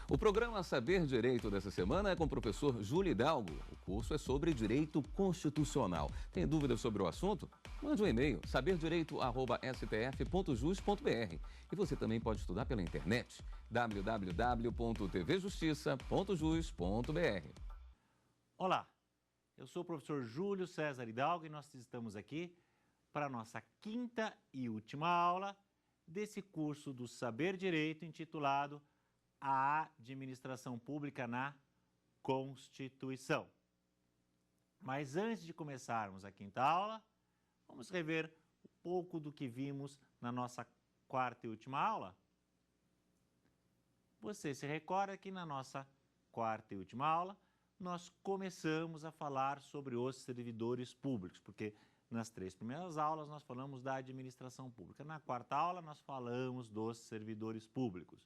O programa Saber Direito dessa semana é com o professor Júlio Hidalgo. O curso é sobre direito constitucional. Tem dúvidas sobre o assunto? Mande um e-mail, saberdireito@stf.jus.br. E você também pode estudar pela internet, www.tvjustiça.jus.br. Olá, eu sou o professor Júlio César Hidalgo e nós estamos aqui para a nossa quinta e última aula desse curso do Saber Direito intitulado A Administração Pública na Constituição. Mas antes de começarmos a quinta aula, vamos rever um pouco do que vimos na nossa quarta e última aula. Você se recorda que na nossa quarta e última aula, nós começamos a falar sobre os servidores públicos, porque nas três primeiras aulas nós falamos da administração pública. Na quarta aula nós falamos dos servidores públicos.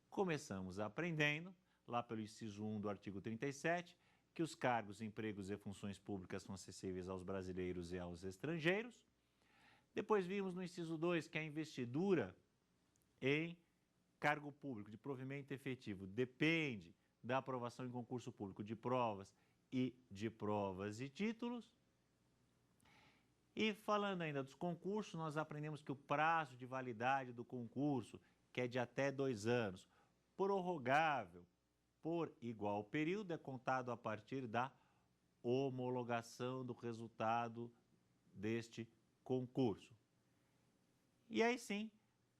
Começamos aprendendo, lá pelo inciso 1 do artigo 37, que os cargos, empregos e funções públicas são acessíveis aos brasileiros e aos estrangeiros. Depois vimos no inciso 2 que a investidura em cargo público de provimento efetivo depende da aprovação em concurso público de provas e títulos. E falando ainda dos concursos, nós aprendemos que o prazo de validade do concurso, que é de até 2 anos, prorrogável por igual período, é contado a partir da homologação do resultado deste concurso. E aí sim,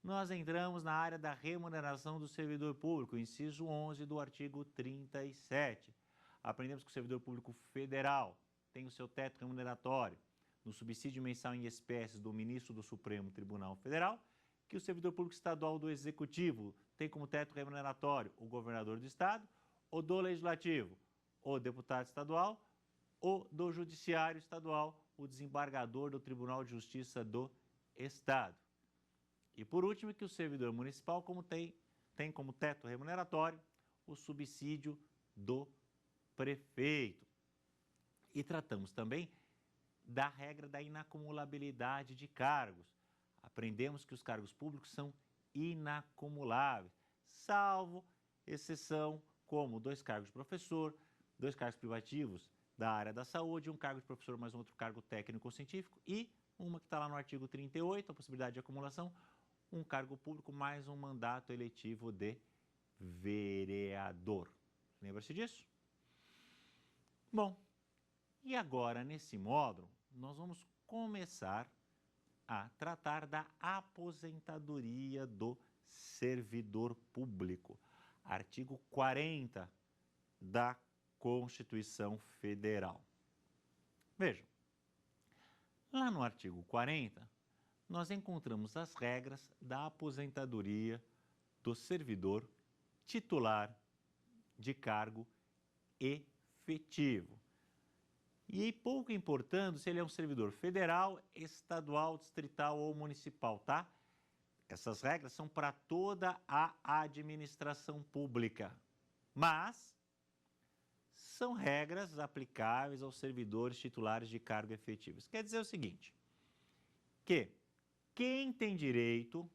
nós entramos na área da remuneração do servidor público, inciso 11 do artigo 37. Aprendemos que o servidor público federal tem o seu teto remuneratório no subsídio mensal em espécies do ministro do Supremo Tribunal Federal, que o servidor público estadual do Executivo tem como teto remuneratório o governador do estado, o do Legislativo, o deputado estadual, o do Judiciário estadual, o desembargador do Tribunal de Justiça do Estado. E por último, que o servidor municipal tem como teto remuneratório o subsídio do prefeito. E tratamos também da regra da inacumulabilidade de cargos. Aprendemos que os cargos públicos são inacumuláveis, salvo exceção como 2 cargos de professor, 2 cargos privativos da área da saúde, 1 cargo de professor mais um outro cargo técnico ou científico e uma que está lá no artigo 38, a possibilidade de acumulação, 1 cargo público mais um mandato eletivo de vereador. Lembra-se disso? Bom, e agora nesse módulo nós vamos começar a tratar da aposentadoria do servidor público. Artigo 40 da Constituição Federal. Vejam, lá no artigo 40, nós encontramos as regras da aposentadoria do servidor titular de cargo efetivo. E pouco importando se ele é um servidor federal, estadual, distrital ou municipal, tá? Essas regras são para toda a administração pública, mas são regras aplicáveis aos servidores titulares de cargo efetivo. Isso quer dizer o seguinte, que quem tem direito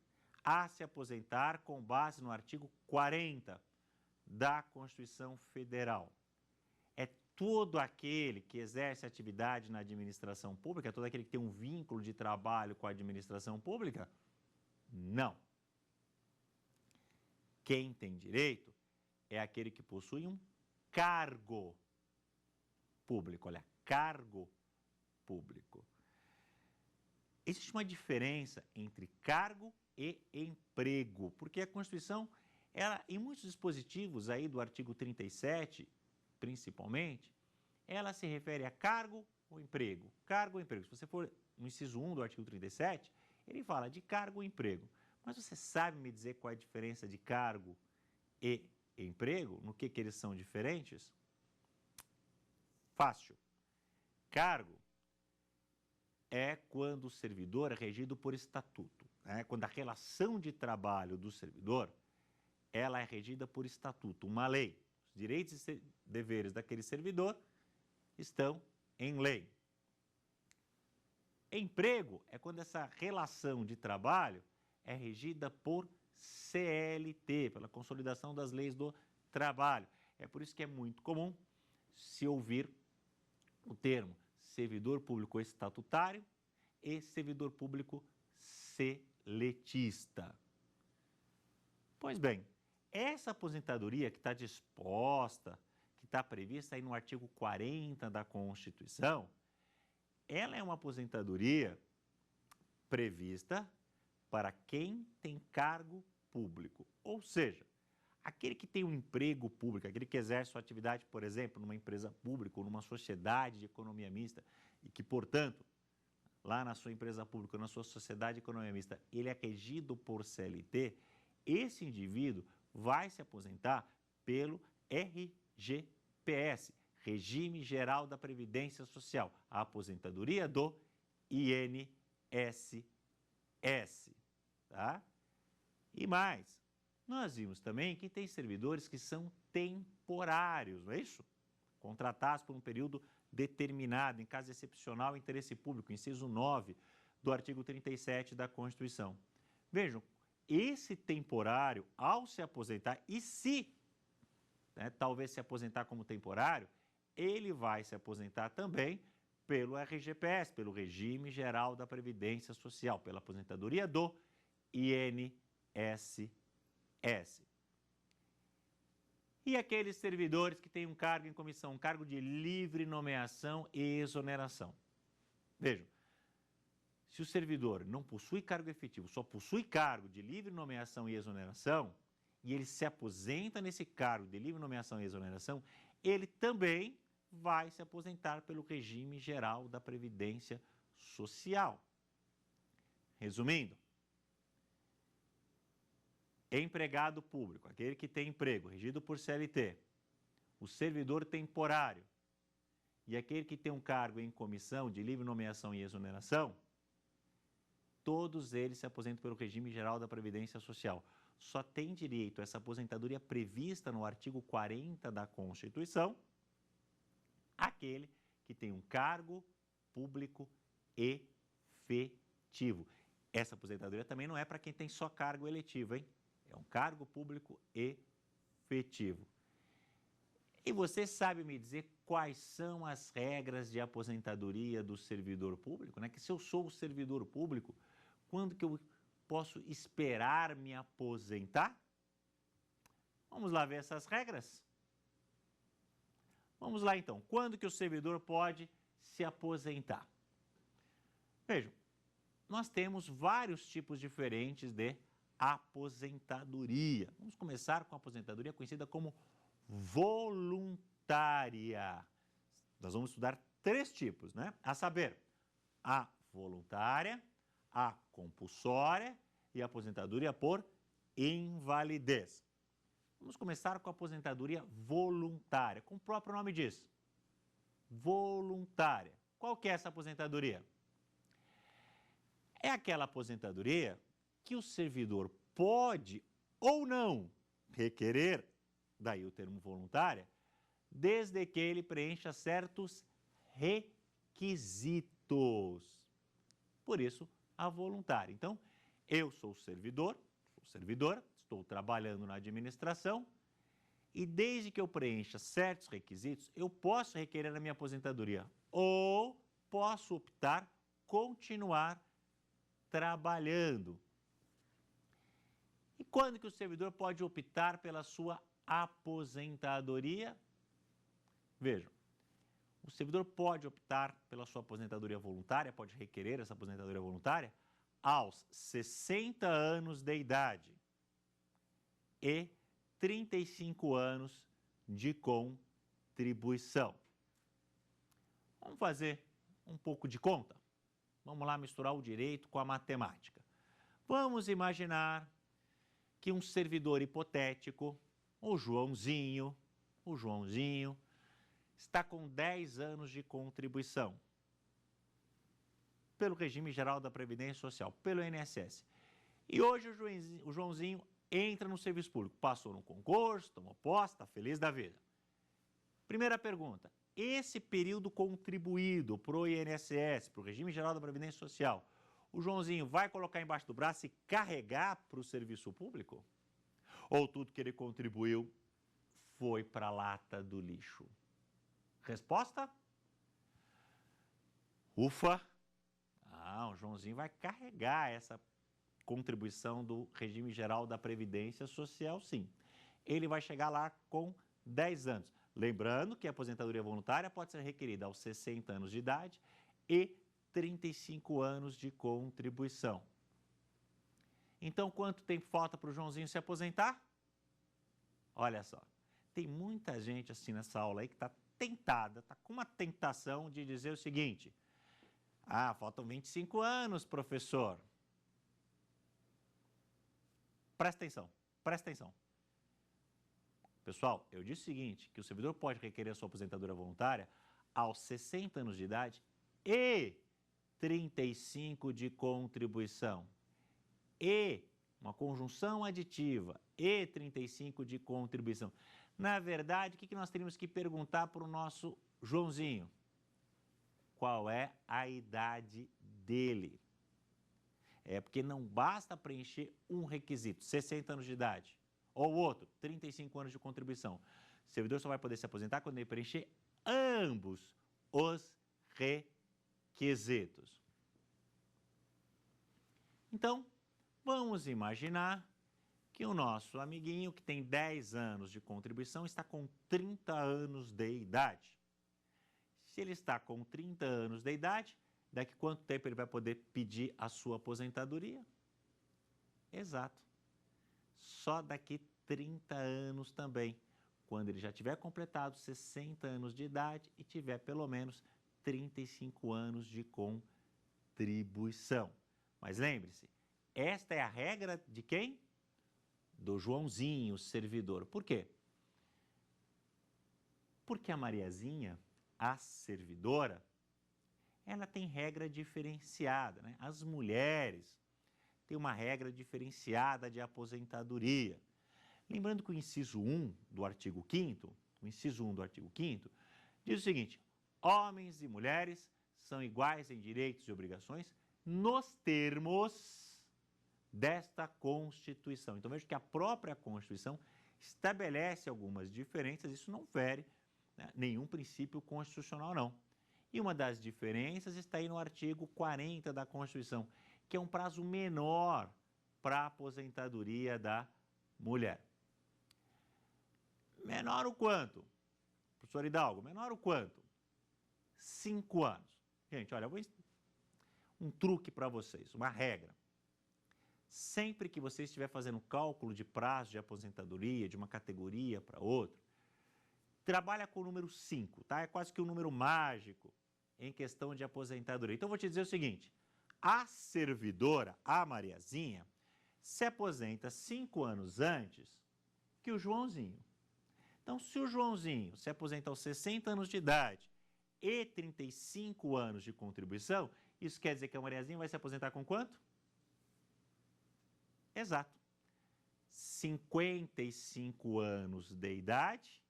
a se aposentar com base no artigo 40 da Constituição Federal é todo aquele que exerce atividade na administração pública, todo aquele que tem um vínculo de trabalho com a administração pública? Não. Quem tem direito é aquele que possui um cargo público, olha, cargo público. Existe uma diferença entre cargo e emprego, porque a Constituição, ela, em muitos dispositivos aí do artigo 37, principalmente, ela se refere a cargo ou emprego. Cargo ou emprego. Se você for no inciso 1 do artigo 37, ele fala de cargo ou emprego. Mas você sabe me dizer qual é a diferença de cargo e emprego? No que eles são diferentes? Fácil. Cargo é quando o servidor é regido por estatuto, né? Quando a relação de trabalho do servidor, ela é regida por estatuto, uma lei. Os direitos e deveres daquele servidor estão em lei. Emprego é quando essa relação de trabalho é regida por CLT, pela consolidação das leis do trabalho. É por isso que é muito comum se ouvir o termo servidor público estatutário e servidor público seletista. Pois bem, essa aposentadoria que está disposta, que está prevista aí no artigo 40 da Constituição, ela é uma aposentadoria prevista para quem tem cargo público, ou seja, aquele que tem um emprego público, aquele que exerce sua atividade, por exemplo, numa empresa pública ou numa sociedade de economia mista e que, portanto, lá na sua empresa pública, na sua sociedade de economia mista, ele é regido por CLT, esse indivíduo vai se aposentar pelo RGPS, Regime Geral da Previdência Social, a aposentadoria do INSS, tá? E mais, nós vimos também que tem servidores que são temporários, não é isso? Contratados por um período determinado, em caso excepcional, interesse público, inciso 9 do artigo 37 da Constituição. Vejam, esse temporário, ao se aposentar, e se talvez se aposentar como temporário, ele vai se aposentar também pelo RGPS, pelo Regime Geral da Previdência Social, pela aposentadoria do INSS. E aqueles servidores que têm um cargo em comissão, um cargo de livre nomeação e exoneração. Vejam, se o servidor não possui cargo efetivo, só possui cargo de livre nomeação e exoneração, e ele se aposenta nesse cargo de livre nomeação e exoneração, ele também vai se aposentar pelo Regime Geral da Previdência Social. Resumindo, empregado público, aquele que tem emprego, regido por CLT, o servidor temporário e aquele que tem um cargo em comissão de livre nomeação e exoneração, todos eles se aposentam pelo Regime Geral da Previdência Social. Só tem direito a essa aposentadoria prevista no artigo 40 da Constituição aquele que tem um cargo público efetivo. Essa aposentadoria também não é para quem tem só cargo eletivo, hein? É um cargo público efetivo. E você sabe me dizer quais são as regras de aposentadoria do servidor público, né? Que se eu sou o servidor público, quando que eu posso esperar me aposentar? Vamos lá ver essas regras? Vamos lá então, quando que o servidor pode se aposentar? Vejam, nós temos vários tipos diferentes de aposentadoria. Vamos começar com a aposentadoria conhecida como voluntária. Nós vamos estudar 3 tipos, né? A saber, a voluntária, a compulsória e a aposentadoria por invalidez. Vamos começar com a aposentadoria voluntária, como o próprio nome diz. Voluntária. Qual que é essa aposentadoria? É aquela aposentadoria que o servidor pode ou não requerer, daí o termo voluntária, desde que ele preencha certos requisitos. Por isso, a voluntária. Então, eu sou servidor, sou servidora, estou trabalhando na administração e desde que eu preencha certos requisitos, eu posso requerer a minha aposentadoria ou posso optar continuar trabalhando. E quando que o servidor pode optar pela sua aposentadoria? Vejam, o servidor pode optar pela sua aposentadoria voluntária, pode requerer essa aposentadoria voluntária aos 60 anos de idade e 35 anos de contribuição. Vamos fazer um pouco de conta? Vamos lá misturar o direito com a matemática. Vamos imaginar que um servidor hipotético, o Joãozinho, está com 10 anos de contribuição pelo Regime Geral da Previdência Social, pelo INSS. E hoje o Joãozinho entra no serviço público, passou no concurso, tomou posse, está feliz da vida. Primeira pergunta, esse período contribuído para o INSS, para o Regime Geral da Previdência Social, o Joãozinho vai colocar embaixo do braço e carregar para o serviço público? Ou tudo que ele contribuiu foi para a lata do lixo? Resposta? Ufa! O Joãozinho vai carregar essa contribuição do regime geral da Previdência Social, sim. Ele vai chegar lá com 10 anos. Lembrando que a aposentadoria voluntária pode ser requerida aos 60 anos de idade e 35 anos de contribuição. Então, quanto tempo falta para o Joãozinho se aposentar? Olha só, tem muita gente assim nessa aula aí que está tentada, está com uma tentação de dizer o seguinte: faltam 25 anos, professor. Presta atenção, presta atenção. Pessoal, eu disse o seguinte, que o servidor pode requerer a sua aposentadoria voluntária aos 60 anos de idade e 35 de contribuição. E uma conjunção aditiva, e 35 de contribuição. Na verdade, o que nós teríamos que perguntar para o nosso Joãozinho? Qual é a idade dele? Porque não basta preencher um requisito, 60 anos de idade, ou outro, 35 anos de contribuição. O servidor só vai poder se aposentar quando ele preencher ambos os requisitos. Então, vamos imaginar que o nosso amiguinho, que tem 10 anos de contribuição, está com 30 anos de idade. Se ele está com 30 anos de idade, daqui quanto tempo ele vai poder pedir a sua aposentadoria? Exato. Só daqui 30 anos também, quando ele já tiver completado 60 anos de idade e tiver pelo menos 35 anos de contribuição. Mas lembre-se, esta é a regra de quem? Do Joãozinho, servidor. Por quê? Porque a Mariazinha, a servidora, ela tem regra diferenciada, né? As mulheres têm uma regra diferenciada de aposentadoria. Lembrando que o inciso 1 do artigo 5º, diz o seguinte: homens e mulheres são iguais em direitos e obrigações nos termos desta Constituição. Então, veja que a própria Constituição estabelece algumas diferenças, isso não fere, né, nenhum princípio constitucional, não. E uma das diferenças está aí no artigo 40 da Constituição, que é um prazo menor para a aposentadoria da mulher. Menor o quanto? Professor Hidalgo, menor o quanto? 5 anos. Gente, olha, um truque para vocês, uma regra. Sempre que você estiver fazendo cálculo de prazo de aposentadoria, de uma categoria para outra, trabalha com o número 5, tá? É quase que um número mágico em questão de aposentadoria. Então, eu vou te dizer o seguinte: a servidora, a Mariazinha, se aposenta 5 anos antes que o Joãozinho. Então, se o Joãozinho se aposenta aos 60 anos de idade e 35 anos de contribuição, isso quer dizer que a Mariazinha vai se aposentar com quanto? Exato. 55 anos de idade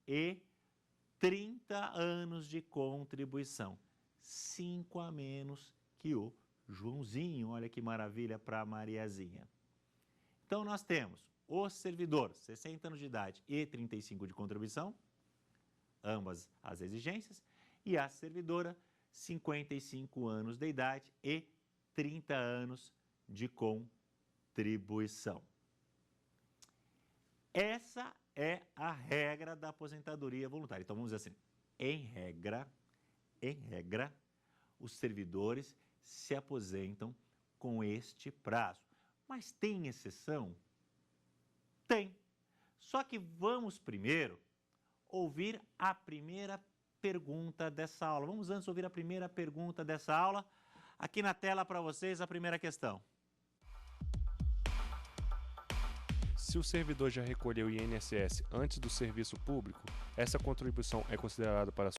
e 30 anos de contribuição. 5 a menos que o Joãozinho. Olha que maravilha para a Mariazinha. Então, nós temos o servidor, 60 anos de idade e 35 de contribuição, ambas as exigências, e a servidora, 55 anos de idade e 30 anos de contribuição. Essa é a regra da aposentadoria voluntária. Então, vamos dizer assim, em regra, os servidores se aposentam com este prazo. Mas tem exceção? Tem. Só que vamos primeiro ouvir a primeira pergunta dessa aula. Vamos antes ouvir a primeira pergunta dessa aula. Aqui na tela para vocês a primeira questão. Se o servidor já recolheu o INSS antes do serviço público, essa contribuição é considerada para